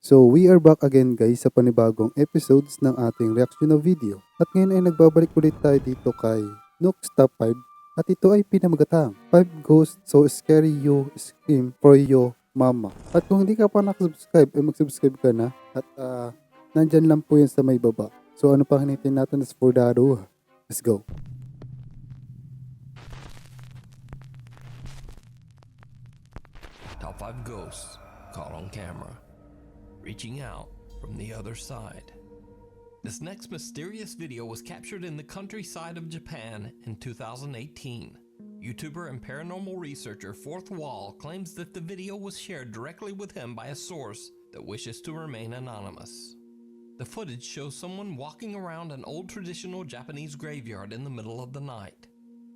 So we are back again guys sa panibagong episodes ng ating reaction na video. At ngayon ay nagbabalik ulit tayo dito kay Nook's Top 5 at ito ay pinamagatang 5 Ghosts So Scary You Scream for Your Mama. At kung hindi ka pa nakasubscribe ay mag-subscribe ka na at nandyan lang po yan sa may baba. So ano pa hinintay natin is for Daru. Let's go. Top 5 ghosts caught on camera, reaching out from the other side. This next mysterious video was captured in the countryside of Japan in 2018. YouTuber and paranormal researcher Fourth Wall claims that the video was shared directly with him by a source that wishes to remain anonymous. The footage shows someone walking around an old traditional Japanese graveyard in the middle of the night.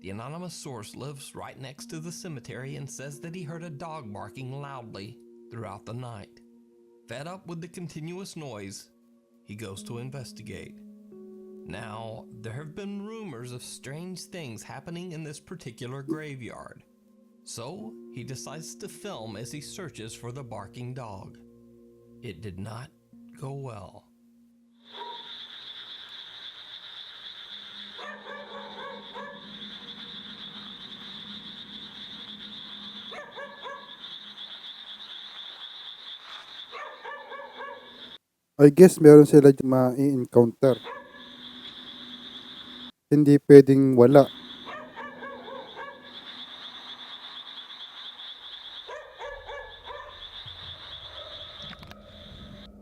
The anonymous source lives right next to the cemetery and says that he heard a dog barking loudly throughout the night. Fed up with the continuous noise, he goes to investigate. Now, there have been rumors of strange things happening in this particular graveyard. So, he decides to film as he searches for the barking dog. It did not go well. I guess meron sila ma-encounter. Hindi pwedeng wala.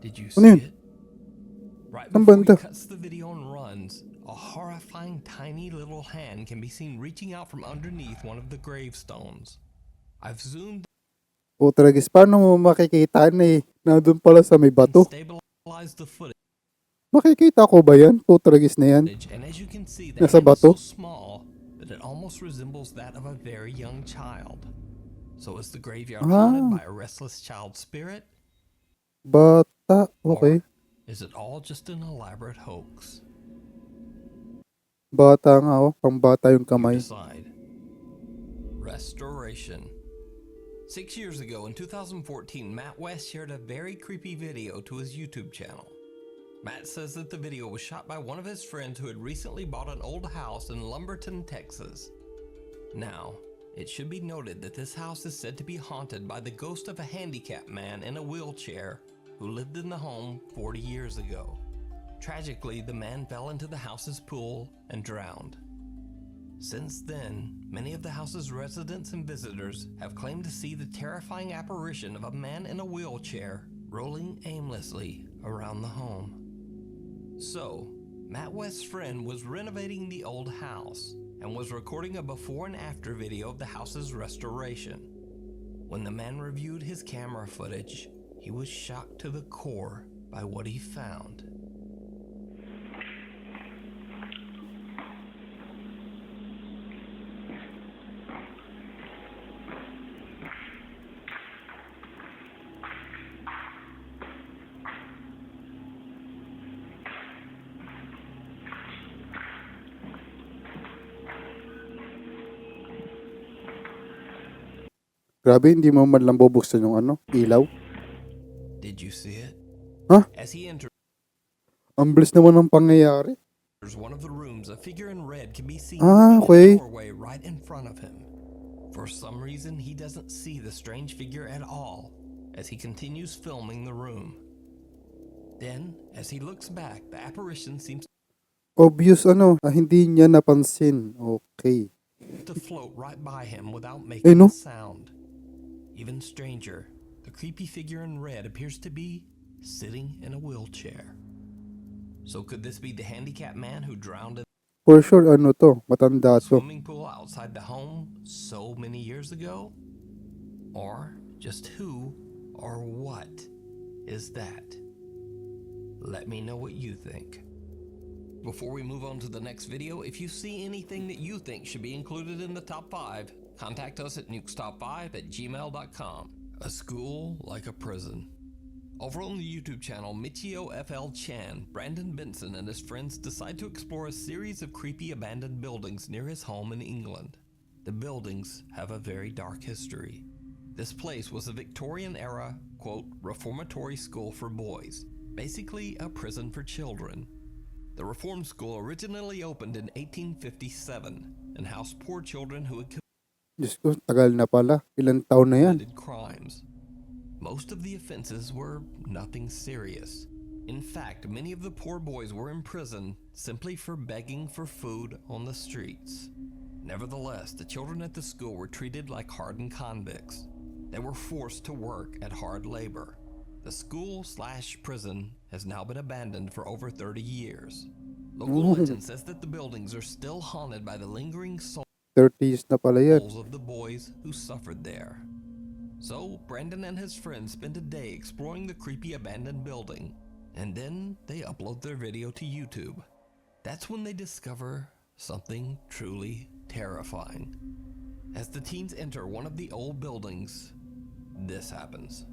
Did you Ano yun? see it? Right Saan before he banda? cuts the video and runs, a horrifying tiny little hand can be seen reaching out from underneath one of the gravestones. I've zoomed O talaga, paano mo makikita na nandun pala sa may and bato? stabilized the footage. Makikita ko ba yan? Putragis na yan. And as you can see, the Nasa hand is bato? so small that it almost resembles that of a very young child. So is the graveyard haunted by a restless child spirit? Bata. Okay. Or is it all just an elaborate hoax? Bata nga oh. Pang bata yung You kamay. decide. Restoration. 6 years ago in 2014, Matt West shared a very creepy video to his YouTube channel. Matt says that the video was shot by one of his friends who had recently bought an old house in Lumberton, Texas. Now, it should be noted that this house is said to be haunted by the ghost of a handicapped man in a wheelchair who lived in the home 40 years ago. Tragically, the man fell into the house's pool and drowned. Since then, many of the house's residents and visitors have claimed to see the terrifying apparition of a man in a wheelchair rolling aimlessly around the home. So, Matt West's friend was renovating the old house and was recording a before and after video of the house's restoration. When the man reviewed his camera footage, he was shocked to the core by what he found. Grabe, hindi mo man lang bubuksan yung ilaw. Did you see it? Huh? As he enters Ang bilis naman ng pangyayari. one of the rooms, a figure in red can be seen Okay. in the doorway right in front of him. For some reason, he doesn't see the strange figure at all as he continues filming the room. Then, as he looks back, the apparition seems Obvious hindi niya napansin. Okay. to float right by him without making no? a sound. Even stranger, the creepy figure in red appears to be sitting in a wheelchair. So could this be the handicapped man who drowned in For sure, matanda the to. swimming pool outside the home so many years ago? Or just who or what is that? Let me know what you think. Before we move on to the next video, if you see anything that you think should be included in the top 5, contact us at nukestop5@gmail.com. A school like a prison. Over on the YouTube channel Michio FL Chan, Brandon Benson and his friends decide to explore a series of creepy abandoned buildings near his home in England. The buildings have a very dark history. This place was a Victorian-era, quote, reformatory school for boys, basically a prison for children. The reform school originally opened in 1857 and housed poor children who had Diyos ko, tagal na pala. Ilang taon na yan. committed crimes. Most of the offenses were nothing serious. In fact, many of the poor boys were in prison simply for begging for food on the streets. Nevertheless, the children at the school were treated like hardened convicts. They were forced to work at hard labor. The school/prison has now been abandoned for over 30 years. Local legend says that the buildings are still haunted by the lingering souls 30s na pala yan. of the boys who suffered there. So, Brandon and his friends spend a day exploring the creepy abandoned building, and then they upload their video to YouTube. That's when they discover something truly terrifying. As the teens enter one of the old buildings, this happens.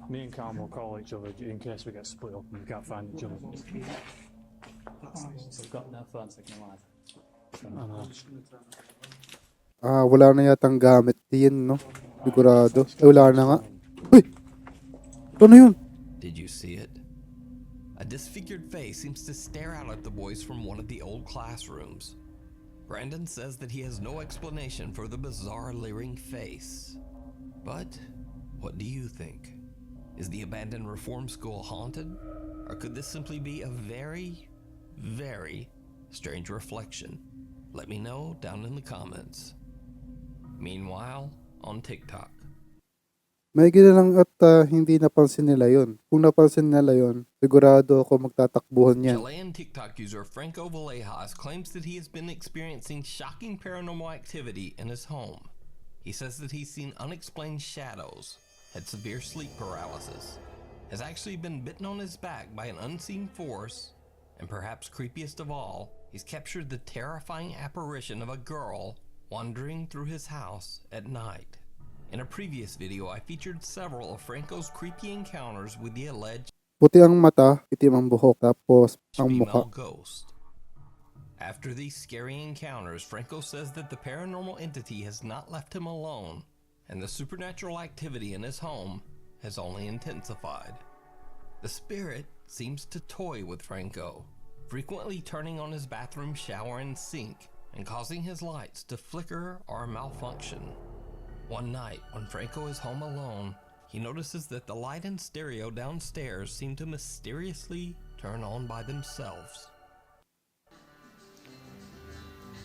Me and Cam will call each other in case we get split up and we can't find each other. We've got no phone signal either. Wala na yatang gamit din, no? Sigurado. Wala na nga. Uy! Ano yun? Did you see it? A disfigured face seems to stare out at the boys from one of the old classrooms. Brandon says that he has no explanation for the bizarre leering face. But what do you think? Is the abandoned reform school haunted? Or could this simply be a very, very strange reflection? Let me know down in the comments. Meanwhile, on TikTok. May gina lang at hindi napansin nila yon. Kung napansin nila yon, sigurado ako magtatakbuhan yan. Chilean TikTok user Franco Villejas claims that he has been experiencing shocking paranormal activity in his home. He says that he's seen unexplained shadows, had severe sleep paralysis, has actually been bitten on his back by an unseen force, and perhaps creepiest of all, he's captured the terrifying apparition of a girl wandering through his house at night. In a previous video, I featured several of Franco's creepy encounters with the alleged Puti ang mata, itim ang buhok, tapos ang mukha. female ghost. After these scary encounters, Franco says that the paranormal entity has not left him alone, and the supernatural activity in his home has only intensified. The spirit seems to toy with Franco, frequently turning on his bathroom shower and sink and causing his lights to flicker or malfunction. One night, when Franco is home alone, he notices that the light and stereo downstairs seem to mysteriously turn on by themselves.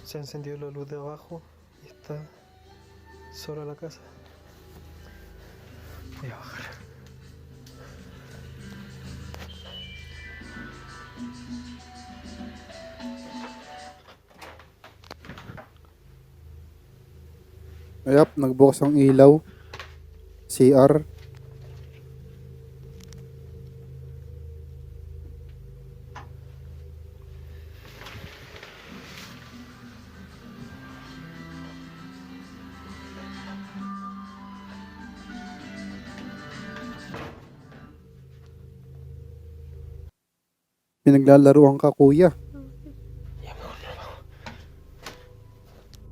Se encendió la luz de abajo y está sola la casa. Voy a bajar. Ayap, nagbukas ang ilaw. CR. Pinaglalaroan ka, kuya.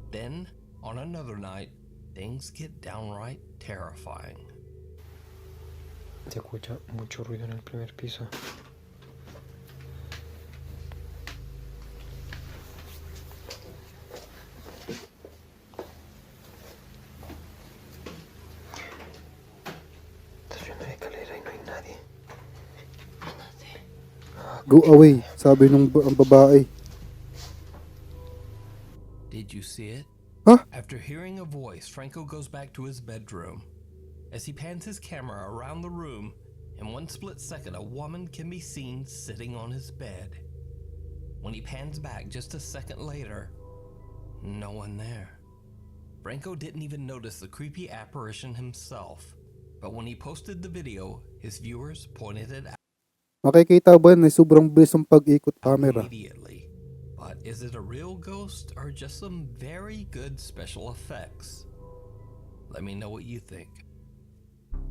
Then, on another night, things get downright terrifying. Se escucha mucho ruido en el primer piso. Estás viendo la escalera y no hay nadie. Go away, sabi nung ang babae. Did you see it? Huh? After hearing a voice, Franco goes back to his bedroom. As he pans his camera around the room, in one split second, a woman can be seen sitting on his bed. When he pans back just a second later, no one there. Franco didn't even notice the creepy apparition himself, but when he posted the video, his viewers pointed it out Makikita ba na sobrang bilis ang pag-ikot camera? immediately. But is it a real ghost or just some very good special effects? Let me know what you think.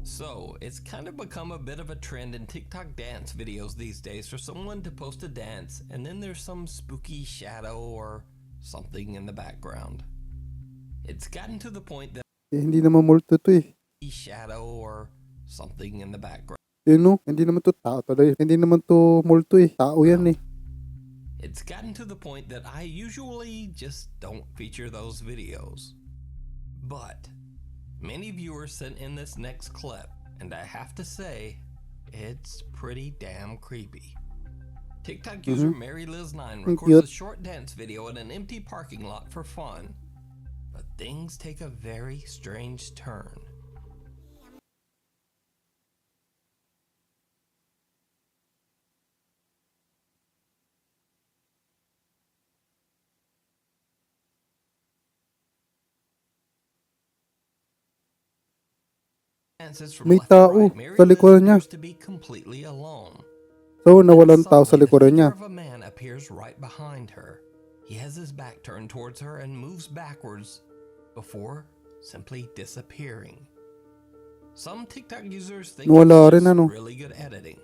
So, it's kind of become a bit of a trend in TikTok dance videos these days for someone to post a dance and then there's some spooky shadow or something in the background. It's gotten to the point that Eh, hindi naman multo to eh. shadow or something in the background. No? Hindi naman to tao talaga. Hindi naman to multo eh. Tao yan eh. It's gotten to the point that I usually just don't feature those videos. But many viewers sent in this next clip, and I have to say, it's pretty damn creepy. TikTok user Mary Liz 9 records Cute. a short dance video in an empty parking lot for fun. But things take a very strange turn. Dances from May left to tao right. Mary sa Liz likuran niya. appears to be completely alone. So, Then nawalan tao sa suddenly, the likuran figure niya. of a man appears right behind her. He has his back turned towards her and moves backwards before simply disappearing. Some TikTok users think Nawala it's rin, just ano? really good editing.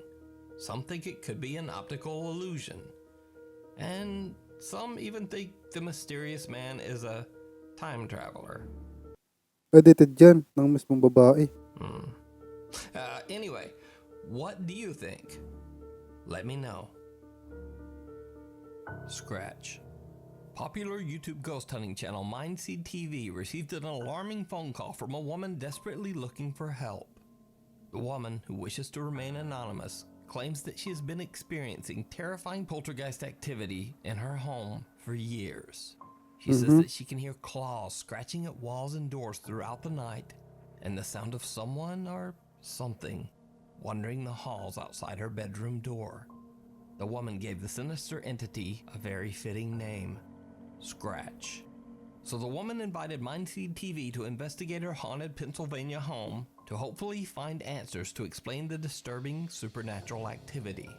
Some think it could be an optical illusion. And some even think the mysterious man is a time traveler. Edited yan ng mismong babae. Anyway, what do you think? Let me know. Scratch. Popular YouTube ghost hunting channel Mindseed TV received an alarming phone call from a woman desperately looking for help. The woman, who wishes to remain anonymous, claims that she has been experiencing terrifying poltergeist activity in her home for years. She says that she can hear claws scratching at walls and doors throughout the night, and the sound of someone or something wandering the halls outside her bedroom door. The woman gave the sinister entity a very fitting name, Scratch. So the woman invited Mindseed TV to investigate her haunted Pennsylvania home to hopefully find answers to explain the disturbing supernatural activity.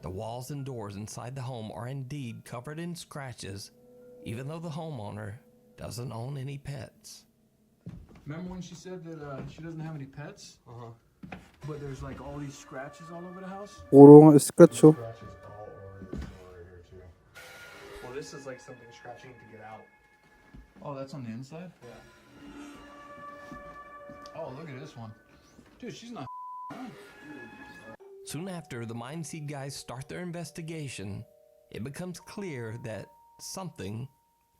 The walls and doors inside the home are indeed covered in scratches, even though the homeowner doesn't own any pets. Remember when she said that she doesn't have any pets? But there's like all these scratches all over the house? Puro nga scratch oh. Scratches all over the floor right here too. Well, this is like something scratching to get out. Oh, that's on the inside? Yeah. Oh, look at this one. Dude, she's not Soon after the Mindseed guys start their investigation, it becomes clear that something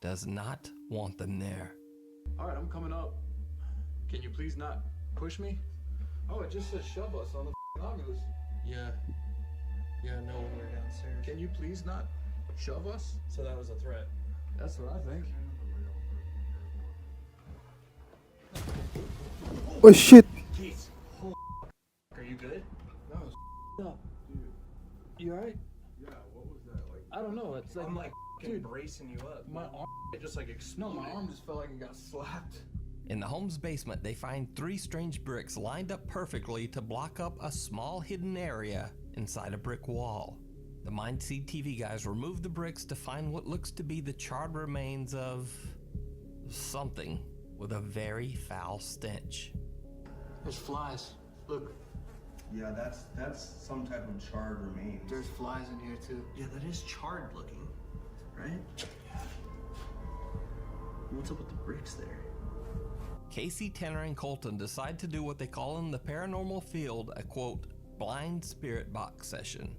does not want them there. Alright, I'm coming up. Can you please not push me? Oh, it just says shove us on the Oculus. Yeah. Yeah, no, when we're downstairs. Can you please not shove us? So that was a threat. That's what I think. Oh shit! Jeez. Are you good? No, it's up. Dude. You alright? Yeah, what was that like? I don't know. It's like I'm like dude, bracing you up. my arm just like no, exploded. my arm just felt like it got slapped. In the home's basement, they find 3 strange bricks lined up perfectly to block up a small hidden area inside a brick wall. The Mindseed TV guys remove the bricks to find what looks to be the charred remains of something with a very foul stench. There's flies. Look, Yeah, that's some type of charred remains. there's flies in here too. Yeah, that is charred looking, right? What's up with the bricks there? Casey, Tanner, and Colton decide to do what they call in the paranormal field a quote, blind spirit box session.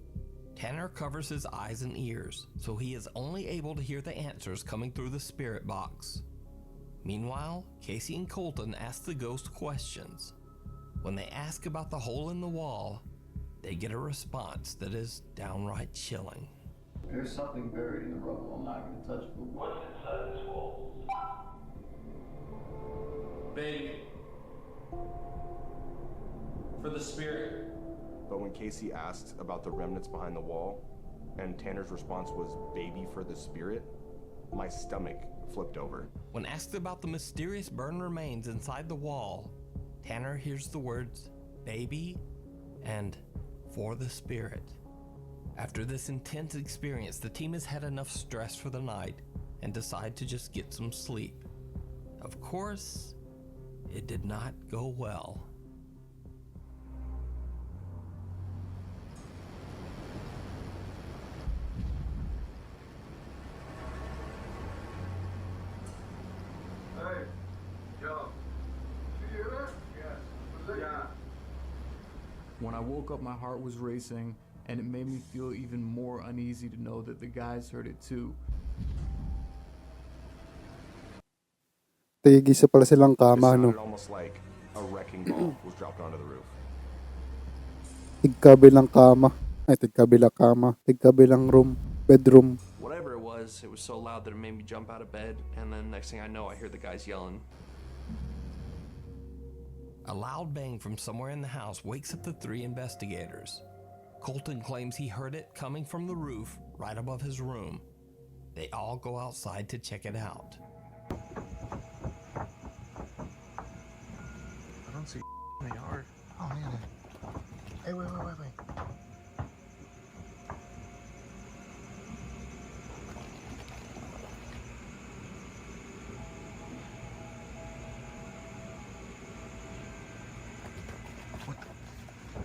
Tanner covers his eyes and ears, so he is only able to hear the answers coming through the spirit box. Meanwhile, Casey and Colton ask the ghost questions. When they ask about the hole in the wall, they get a response that is downright chilling. There's something buried in the rubble. I'm not going to touch it. What's inside this wall? Baby. For the spirit. But when Casey asked about the remnants behind the wall, and Tanner's response was baby for the spirit, my stomach flipped over. When asked about the mysterious burned remains inside the wall, Tanner hears the words baby and for the spirit. After this intense experience, the team has had enough stress for the night and decide to just get some sleep. Of course, it did not go well. Hey, Joe. When I woke up, my heart was racing, and it made me feel even more uneasy to know that the guys heard it too. Tigisa pala silang It kama, no? sounded almost like a wrecking ball was dropped onto the roof. Tigkabilang kama. Ay, tigkabilang kama. Tigkabilang room. Bedroom. Whatever it was so loud that it made me jump out of bed, and then next thing I know, I hear the guys yelling. A loud bang from somewhere in the house wakes up the three investigators. Colton claims he heard it coming from the roof right above his room. They all go outside to check it out. I don't see in the yard. Oh man. Hey, wait.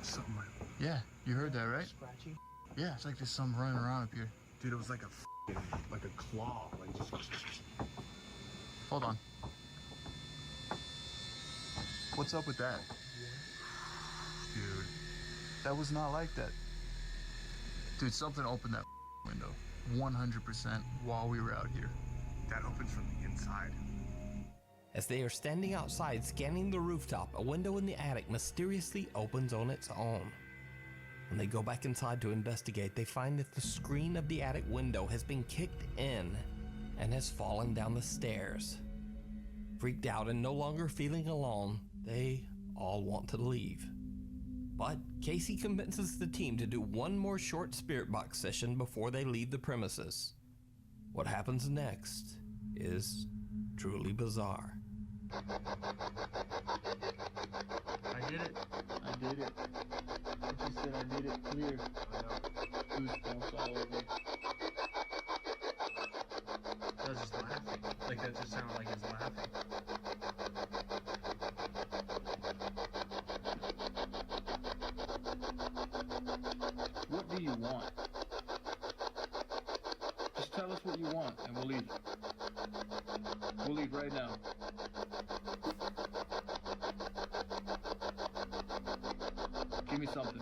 Something like, yeah, you heard that, right? Scratchy? Yeah, it's like there's something running around up here. Dude, it was like like a claw. Like just. Hold on. What's up with that? Dude, that was not like that. Dude, something opened that window 100% while we were out here. That opens from the inside. As they are standing outside scanning the rooftop, a window in the attic mysteriously opens on its own. When they go back inside to investigate, they find that the screen of the attic window has been kicked in and has fallen down the stairs. Freaked out and no longer feeling alone, they all want to leave. But Casey convinces the team to do one more short spirit box session before they leave the premises. What happens next is truly bizarre. I did it. But you said I made it clear. Goosebumps all over. That was just laughing. Like, that just sounded like it's laughing. What do you want? Just tell us what you want and we'll leave. We'll leave right now. Give me something.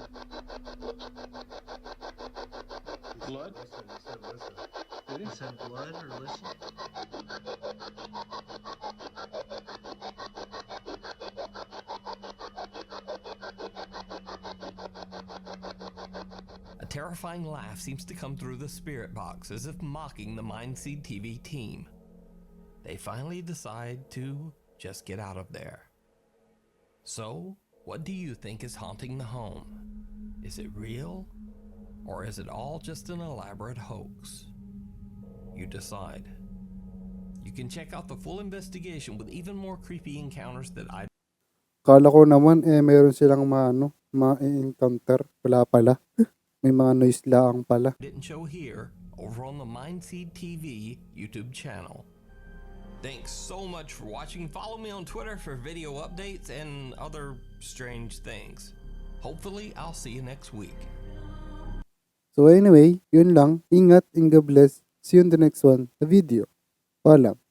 Blood? Did he? He said blood or listen? A terrifying laugh seems to come through the spirit box, as if mocking the Mindseed TV team. They finally decide to just get out of there. So, what do you think is haunting the home? Is it real? Or is it all just an elaborate hoax? You decide. You can check out the full investigation with even more creepy encounters that I Kala ko naman, mayroon silang ma-encounter. Wala pala. May mga noise lang pala. didn't show here over on the Mindseed TV YouTube channel. Thanks so much for watching. Follow me on Twitter for video updates and other strange things. Hopefully, I'll see you next week. So anyway, yun lang. Ingat and God bless. See you in the next one, the video. Paalam.